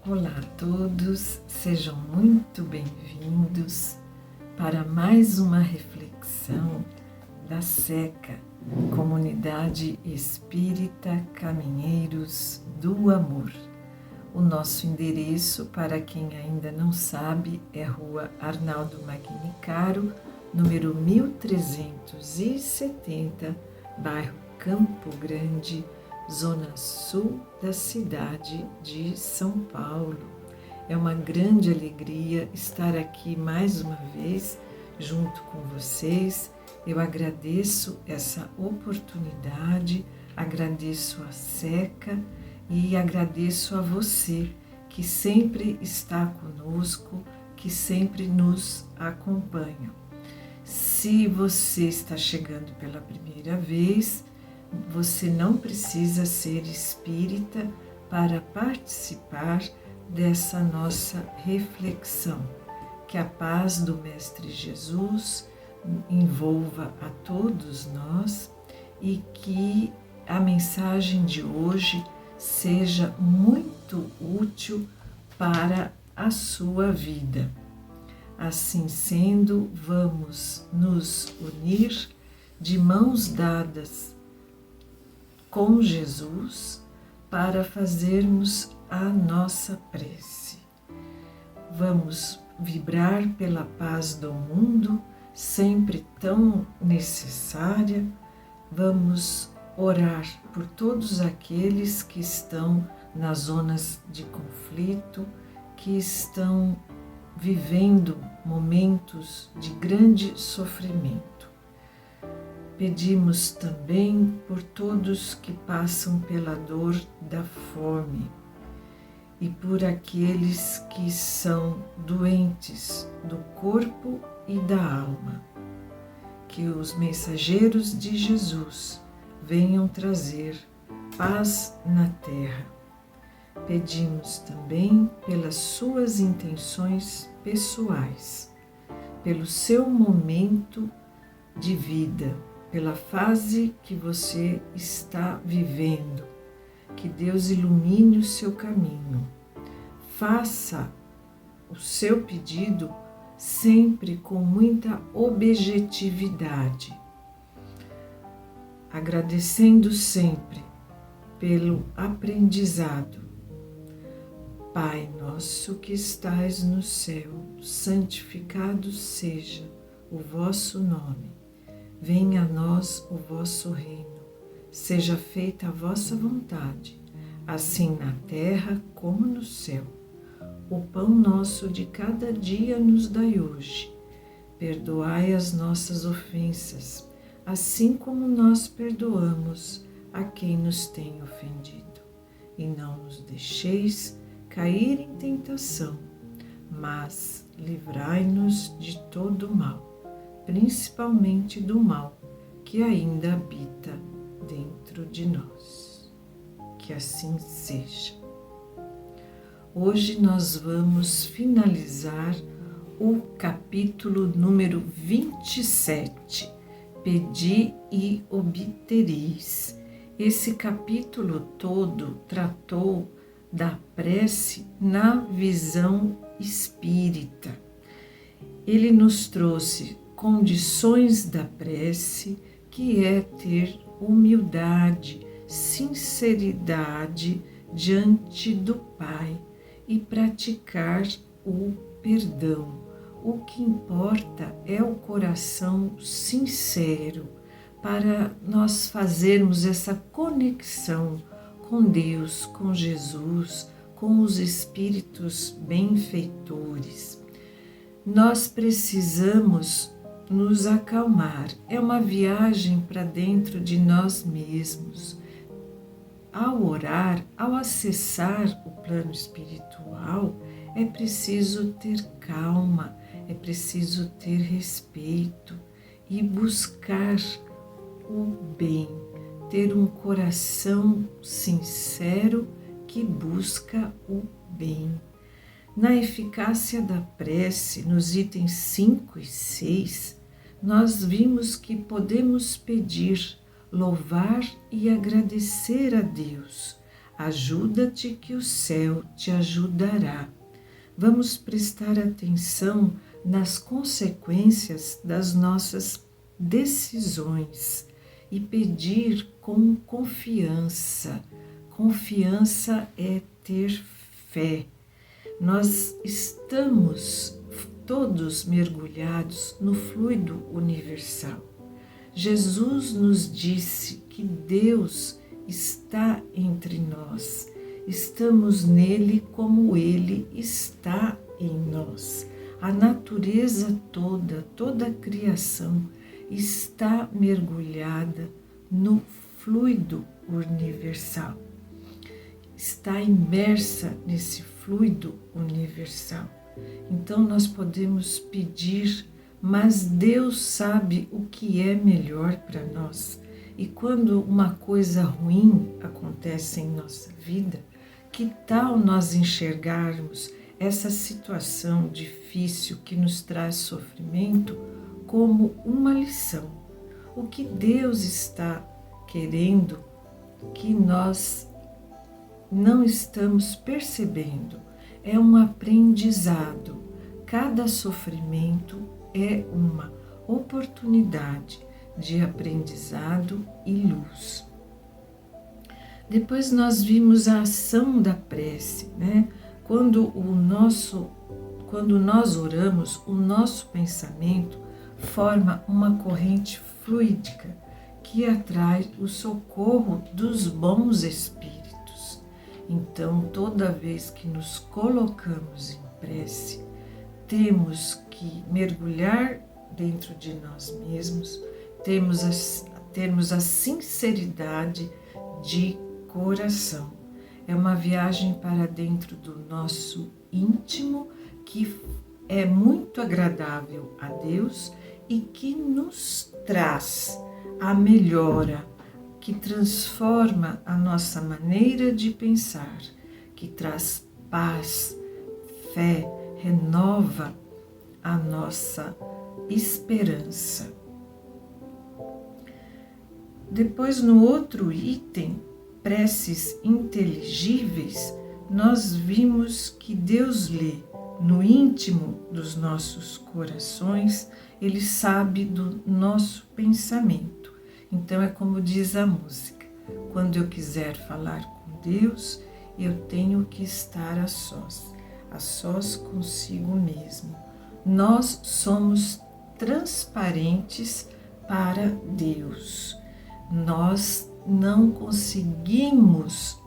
Olá a todos, sejam muito bem-vindos para mais uma reflexão da SECA, Comunidade Espírita Caminheiros do Amor. O nosso endereço, para quem ainda não sabe, é Rua Arnaldo Magnicaro, número 1370, bairro Campo Grande, Zona Sul da cidade de São Paulo. É uma grande alegria estar aqui mais uma vez junto com vocês. Eu agradeço essa oportunidade, agradeço a SECA e agradeço a você que sempre está conosco, que sempre nos acompanha. Se você está chegando pela primeira vez, você não precisa ser espírita para participar dessa nossa reflexão. Que a paz do Mestre Jesus envolva a todos nós e que a mensagem de hoje seja muito útil para a sua vida. Assim sendo, vamos nos unir de mãos dadas com Jesus para fazermos a nossa prece. Vamos vibrar pela paz do mundo, sempre tão necessária. Vamos orar por todos aqueles que estão nas zonas de conflito, que estão vivendo momentos de grande sofrimento. Pedimos também por todos que passam pela dor da fome e por aqueles que são doentes do corpo e da alma. Que os mensageiros de Jesus venham trazer paz na terra. Pedimos também pelas suas intenções pessoais, pelo seu momento de vida, pela fase que você está vivendo. Que Deus ilumine o seu caminho. Faça o seu pedido sempre com muita objetividade, agradecendo sempre pelo aprendizado. Pai nosso que estais no céu, santificado seja o vosso nome. Venha a nós o vosso reino, seja feita a vossa vontade, assim na terra como no céu. O pão nosso de cada dia nos dai hoje. Perdoai as nossas ofensas, assim como nós perdoamos a quem nos tem ofendido. E não nos deixeis cair em tentação, mas livrai-nos de todo mal, principalmente do mal que ainda habita dentro de nós. Que assim seja. Hoje nós vamos finalizar o capítulo número 27, Pedi e obtereis. Esse capítulo todo tratou da prece na visão espírita. Ele nos trouxe condições da prece, que é ter humildade, sinceridade diante do Pai e praticar o perdão. O que importa é o coração sincero para nós fazermos essa conexão com Deus, com Jesus, com os espíritos benfeitores. Nós precisamos nos acalmar. É uma viagem para dentro de nós mesmos. Ao orar, ao acessar o plano espiritual, é preciso ter calma, é preciso ter respeito e buscar o bem, ter um coração sincero que busca o bem. Na eficácia da prece, nos itens 5 e 6, nós vimos que podemos pedir, louvar e agradecer a Deus, Ajuda-te que o céu te ajudará. Vamos prestar atenção nas consequências das nossas decisões e pedir com confiança. Confiança é ter fé. Nós estamos todos mergulhados no fluido universal. Jesus nos disse que Deus está entre nós. Estamos nele como ele está em nós. A natureza toda, toda a criação está mergulhada no fluido universal. Está imersa nesse fluido universal. Então nós podemos pedir, mas Deus sabe o que é melhor para nós. E quando uma coisa ruim acontece em nossa vida, que tal nós enxergarmos essa situação difícil que nos traz sofrimento como uma lição? O que Deus está querendo que nós não estamos percebendo é um aprendizado. Cada sofrimento é uma oportunidade de aprendizado e luz. Depois nós vimos a ação da prece, né? Quando nós oramos, o nosso pensamento forma uma corrente fluídica que atrai o socorro dos bons espíritos. Então, toda vez que nos colocamos em prece, temos que mergulhar dentro de nós mesmos, termos a sinceridade de coração. É uma viagem para dentro do nosso íntimo que é muito agradável a Deus e que nos traz a melhora, que transforma a nossa maneira de pensar, que traz paz, fé, renova a nossa esperança. Depois, no outro item, preces inteligíveis, nós vimos que Deus lê no íntimo dos nossos corações, Ele sabe do nosso pensamento. Então é como diz a música, quando eu quiser falar com Deus, eu tenho que estar a sós consigo mesmo. Nós somos transparentes para Deus. Nós não conseguimos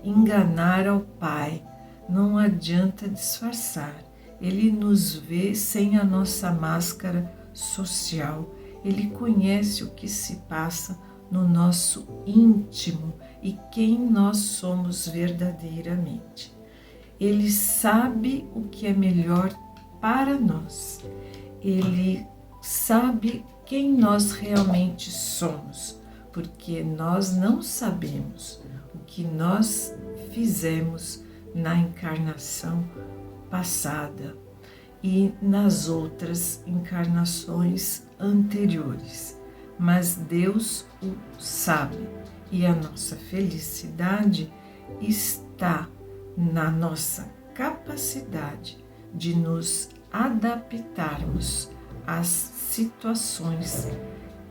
enganar ao Pai, não adianta disfarçar. Ele nos vê sem a nossa máscara social, Ele conhece o que se passa no nosso íntimo e quem nós somos verdadeiramente. Ele sabe o que é melhor para nós, Ele sabe quem nós realmente somos, porque nós não sabemos o que nós fizemos na encarnação passada e nas outras encarnações anteriores, mas Deus o sabe e a nossa felicidade está na nossa capacidade de nos adaptarmos às situações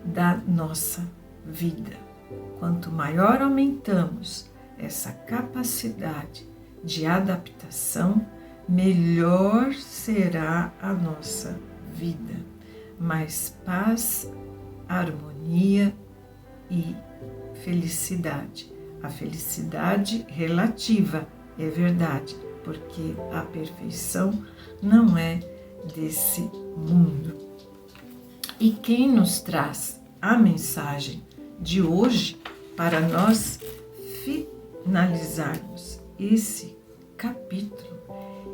da nossa vida. Quanto maior aumentamos essa capacidade de adaptação, melhor será a nossa vida. Mais paz, harmonia e felicidade. A felicidade relativa, é verdade, porque a perfeição não é desse mundo. E quem nos traz a mensagem de hoje para nós finalizarmos esse capítulo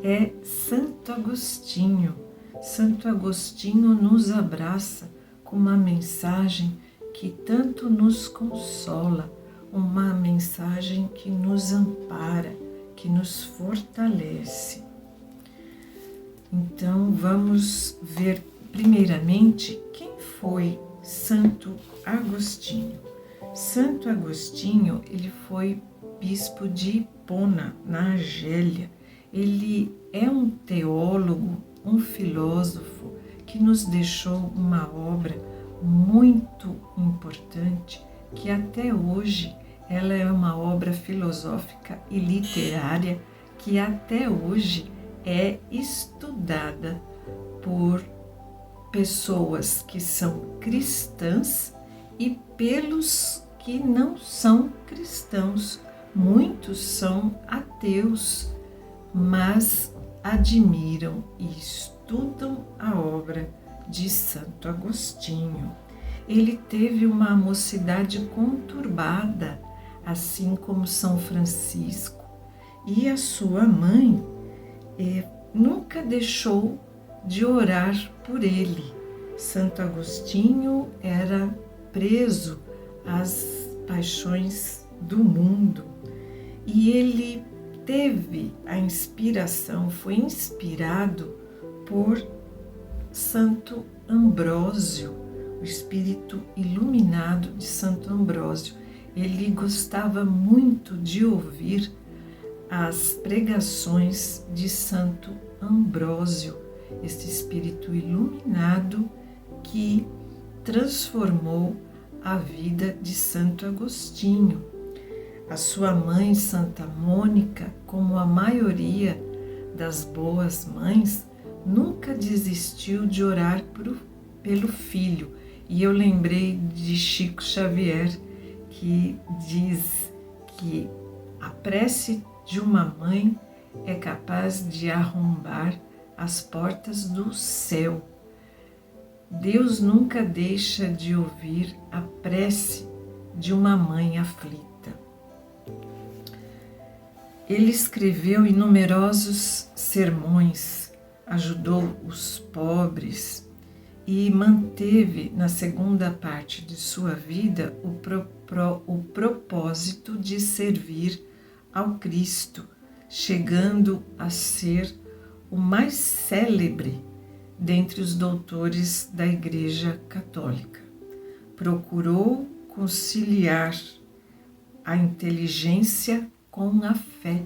é Santo Agostinho. Santo Agostinho nos abraça com uma mensagem que tanto nos consola, uma mensagem que nos ampara, que nos fortalece. Então vamos ver primeiramente quem foi Santo Agostinho. Santo Agostinho, ele foi bispo de Hipona, na Argélia. Ele é um teólogo, um filósofo que nos deixou uma obra muito importante, que até hoje ela é uma obra filosófica e literária que até hoje é estudada por pessoas que são cristãs e pelos que não são cristãos. Muitos são ateus, mas admiram e estudam a obra de Santo Agostinho. Ele teve uma mocidade conturbada, assim como São Francisco, e a sua mãe nunca deixou de orar por ele. Santo Agostinho era preso às paixões do mundo e ele teve a inspiração, foi inspirado por Santo Ambrósio, o espírito iluminado de Santo Ambrósio. Ele gostava muito de ouvir as pregações de Santo Ambrósio, esse espírito iluminado que transformou a vida de Santo Agostinho. A sua mãe, Santa Mônica, como a maioria das boas mães, nunca desistiu de orar pelo filho. E eu lembrei de Chico Xavier, que diz que a prece de uma mãe é capaz de arrombar as portas do céu. Deus nunca deixa de ouvir a prece de uma mãe aflita. Ele escreveu inumerosos sermões, ajudou os pobres e manteve na segunda parte de sua vida o propósito de servir ao Cristo, chegando a ser o mais célebre dentre os doutores da Igreja Católica. Procurou conciliar a inteligência com a fé.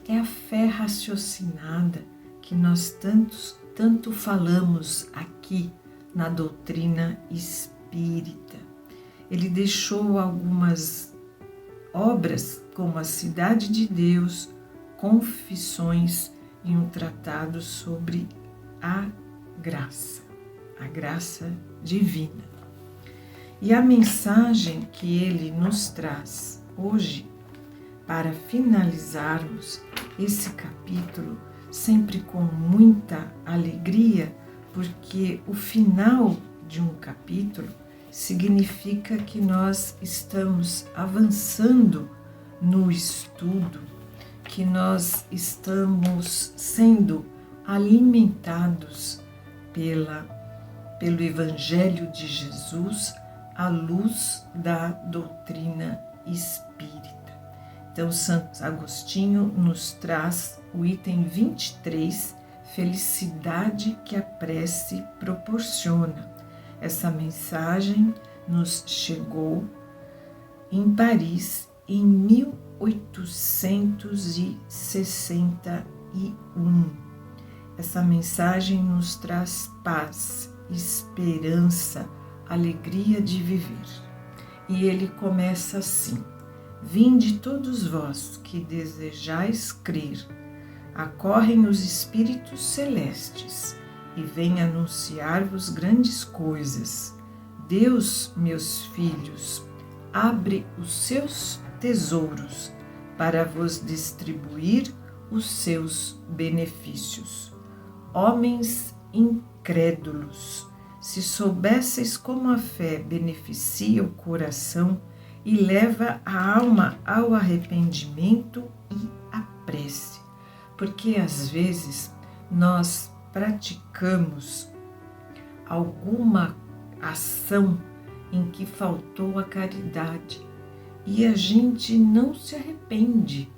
É a fé raciocinada que nós tanto falamos aqui na doutrina espírita. Ele deixou algumas obras, como A Cidade de Deus, Confissões e um tratado sobre a graça divina. E a mensagem que ele nos traz hoje, para finalizarmos esse capítulo, sempre com muita alegria, porque o final de um capítulo significa que nós estamos avançando no estudo, que nós estamos sendo alimentados pelo Evangelho de Jesus à luz da doutrina espírita. Então, Santo Agostinho nos traz o item 23, felicidade que a prece proporciona. Essa mensagem nos chegou em Paris em 1861. Essa mensagem nos traz paz, esperança, alegria de viver. E ele começa assim: vinde todos vós que desejais crer, acorrem os espíritos celestes e vêm anunciar-vos grandes coisas. Deus, meus filhos, abre os seus tesouros para vos distribuir os seus benefícios. Homens incrédulos, se soubesseis como a fé beneficia o coração e leva a alma ao arrependimento e à prece, porque às vezes nós praticamos alguma ação em que faltou a caridade e a gente não se arrepende,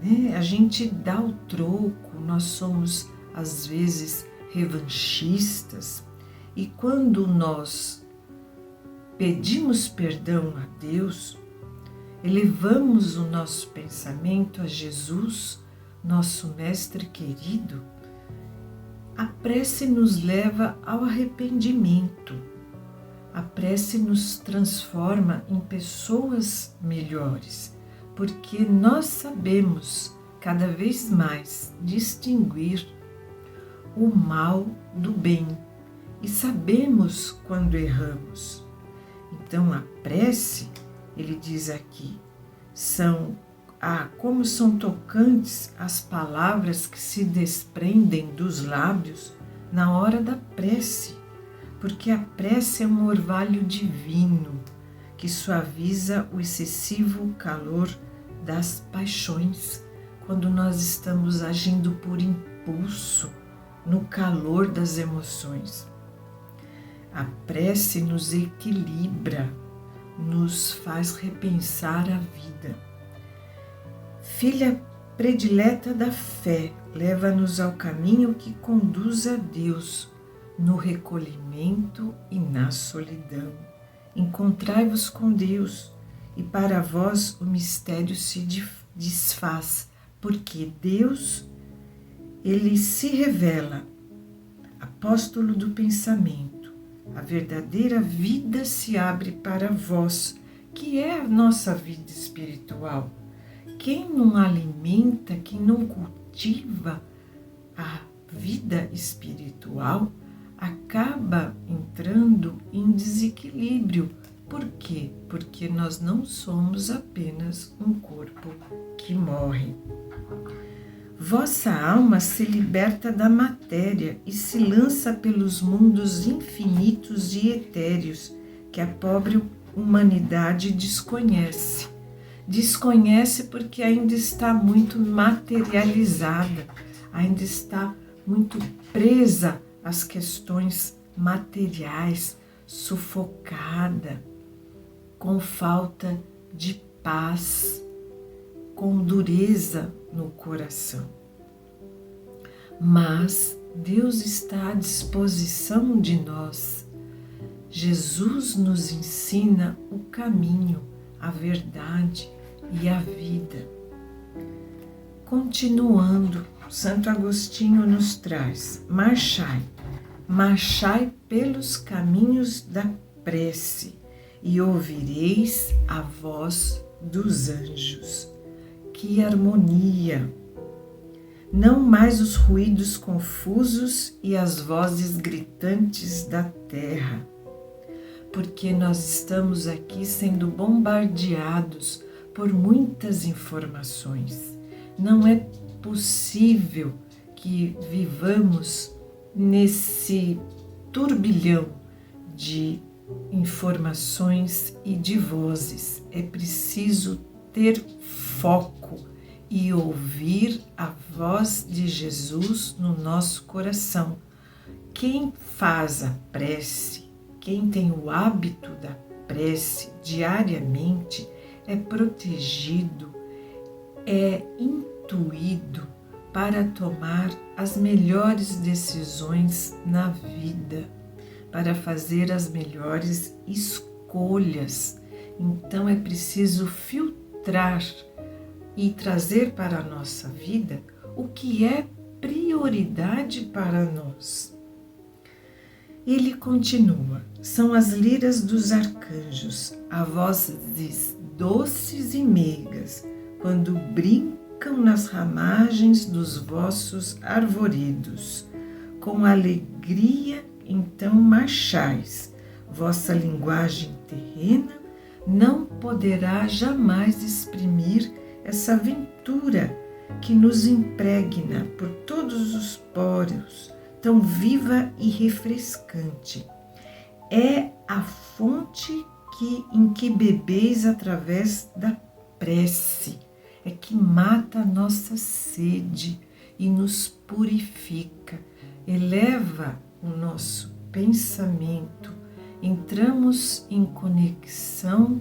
né? A gente dá o troco, nós somos às vezes revanchistas, e quando nós pedimos perdão a Deus, elevamos o nosso pensamento a Jesus, nosso Mestre querido, a prece nos leva ao arrependimento. A prece nos transforma em pessoas melhores, porque nós sabemos cada vez mais distinguir o mal do bem e sabemos quando erramos. Então a prece, ele diz aqui, como são tocantes as palavras que se desprendem dos lábios na hora da prece, porque a prece é um orvalho divino que suaviza o excessivo calor das paixões, quando nós estamos agindo por impulso, no calor das emoções. A prece nos equilibra, nos faz repensar a vida. Filha predileta da fé, leva-nos ao caminho que conduz a Deus, no recolhimento e na solidão. Encontrai-vos com Deus, e para vós o mistério se desfaz, porque Deus, ele se revela, apóstolo do pensamento. A verdadeira vida se abre para vós, que é a nossa vida espiritual. Quem não alimenta, quem não cultiva a vida espiritual, acaba entrando em desequilíbrio. Por quê? Porque nós não somos apenas um corpo que morre. Vossa alma se liberta da matéria e se lança pelos mundos infinitos e etéreos que a pobre humanidade desconhece. Desconhece porque ainda está muito materializada, ainda está muito presa às questões materiais, sufocada, com falta de paz, com dureza no coração. Mas Deus está à disposição de nós. Jesus nos ensina o caminho, a verdade e a vida. Continuando, Santo Agostinho nos traz: marchai pelos caminhos da prece e ouvireis a voz dos anjos. Que harmonia! Não mais os ruídos confusos e as vozes gritantes da terra, porque nós estamos aqui sendo bombardeados por muitas informações. Não é possível que vivamos nesse turbilhão de informações e de vozes. É preciso ter foco e ouvir a voz de Jesus no nosso coração. Quem faz a prece, quem tem o hábito da prece diariamente, é protegido, é intuído para tomar as melhores decisões na vida, para fazer as melhores escolhas. Então é preciso filtrar e trazer para a nossa vida o que é prioridade para nós. Ele continua: são as liras dos arcanjos, a vozes doces e meigas, quando brincam nas ramagens dos vossos arvoredos. Com alegria então marchais, vossa linguagem terrena não poderá jamais exprimir essa aventura que nos impregna por todos os poros, tão viva e refrescante. É a fonte em que bebeis através da prece, é que mata a nossa sede e nos purifica, eleva o nosso pensamento, entramos em conexão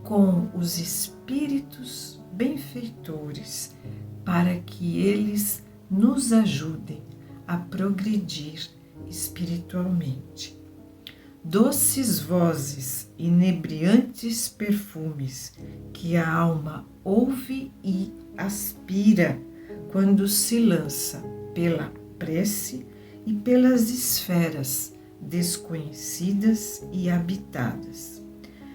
com os espíritos benfeitores para que eles nos ajudem a progredir espiritualmente. Doces vozes, inebriantes perfumes que a alma ouve e aspira quando se lança pela prece e pelas esferas desconhecidas e habitadas.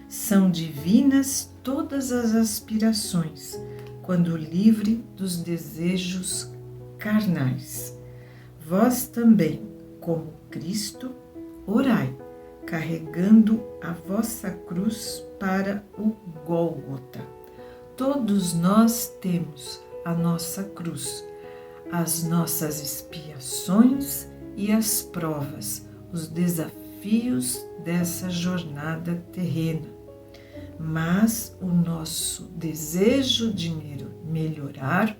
São divinas todas as aspirações, quando livre dos desejos carnais. Vós também, como Cristo, orai, carregando a vossa cruz para o Gólgota. Todos nós temos a nossa cruz, as nossas expiações e as provas, os desafios dessa jornada terrena. Mas o nosso desejo de melhorar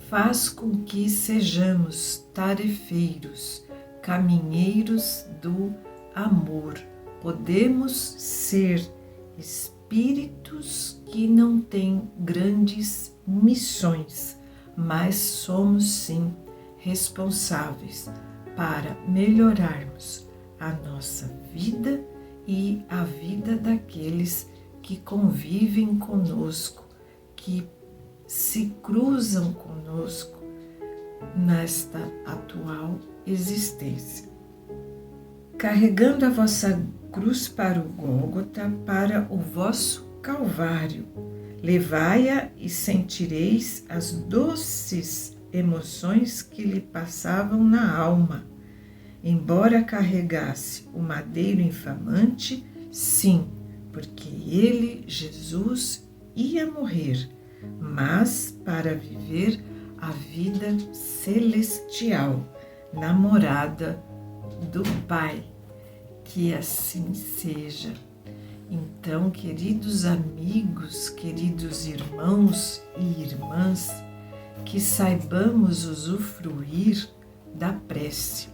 faz com que sejamos tarefeiros, caminheiros do amor. Podemos ser espíritos que não têm grandes missões, mas somos sim responsáveis para melhorarmos a nossa vida e a vida daqueles que convivem conosco, que se cruzam conosco nesta atual existência. Carregando a vossa cruz para o Gólgota, para o vosso Calvário, levai-a e sentireis as doces emoções que lhe passavam na alma. Embora carregasse o madeiro infamante, sim, porque ele, Jesus, ia morrer, mas para viver a vida celestial, na morada do Pai. Que assim seja. Então, queridos amigos, queridos irmãos e irmãs, que saibamos usufruir da prece.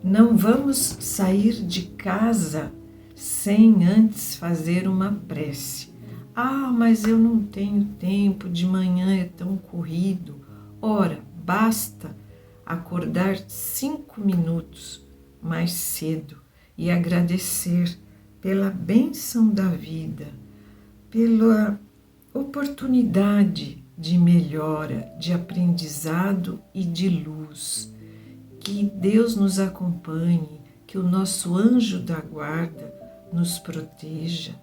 Não vamos sair de casa sem antes fazer uma prece. Ah, mas eu não tenho tempo, de manhã é tão corrido. Ora, basta acordar 5 minutos mais cedo e agradecer pela bênção da vida, pela oportunidade de melhora, de aprendizado e de luz. Que Deus nos acompanhe, que o nosso anjo da guarda nos proteja.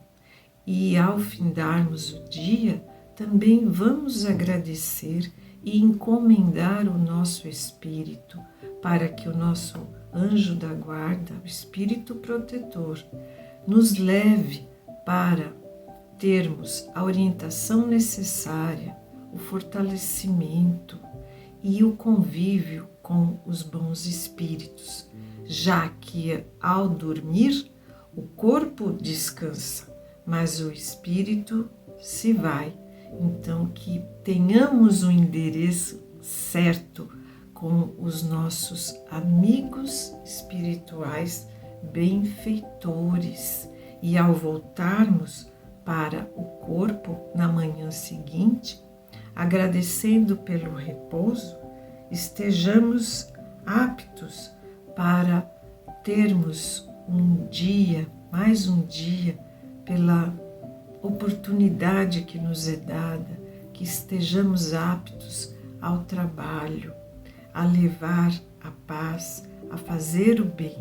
E ao findarmos o dia, também vamos agradecer e encomendar o nosso espírito para que o nosso anjo da guarda, o espírito protetor, nos leve para termos a orientação necessária, o fortalecimento e o convívio com os bons espíritos, já que ao dormir o corpo descansa, mas o espírito se vai. Então que tenhamos o endereço certo com os nossos amigos espirituais benfeitores e ao voltarmos para o corpo na manhã seguinte, agradecendo pelo repouso, estejamos aptos para termos um dia, mais um dia, pela oportunidade que nos é dada, que estejamos aptos ao trabalho, a levar a paz, a fazer o bem.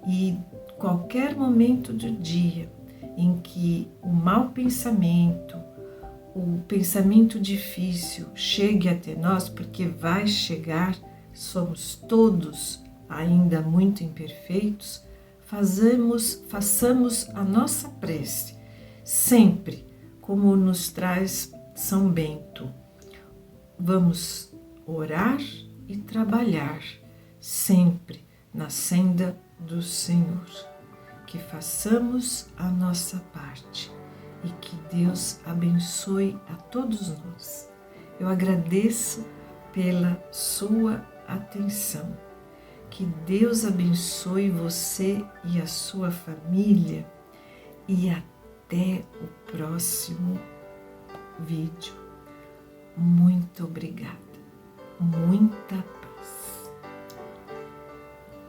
E qualquer momento do dia em que o mau pensamento, o pensamento difícil chegue até nós, porque vai chegar, somos todos ainda muito imperfeitos, façamos a nossa prece, sempre como nos traz São Bento. Vamos orar e trabalhar sempre na senda do Senhor. Que façamos a nossa parte e que Deus abençoe a todos nós. Eu agradeço pela sua atenção. Que Deus abençoe você e a sua família e até o próximo vídeo. Muito obrigada. Muita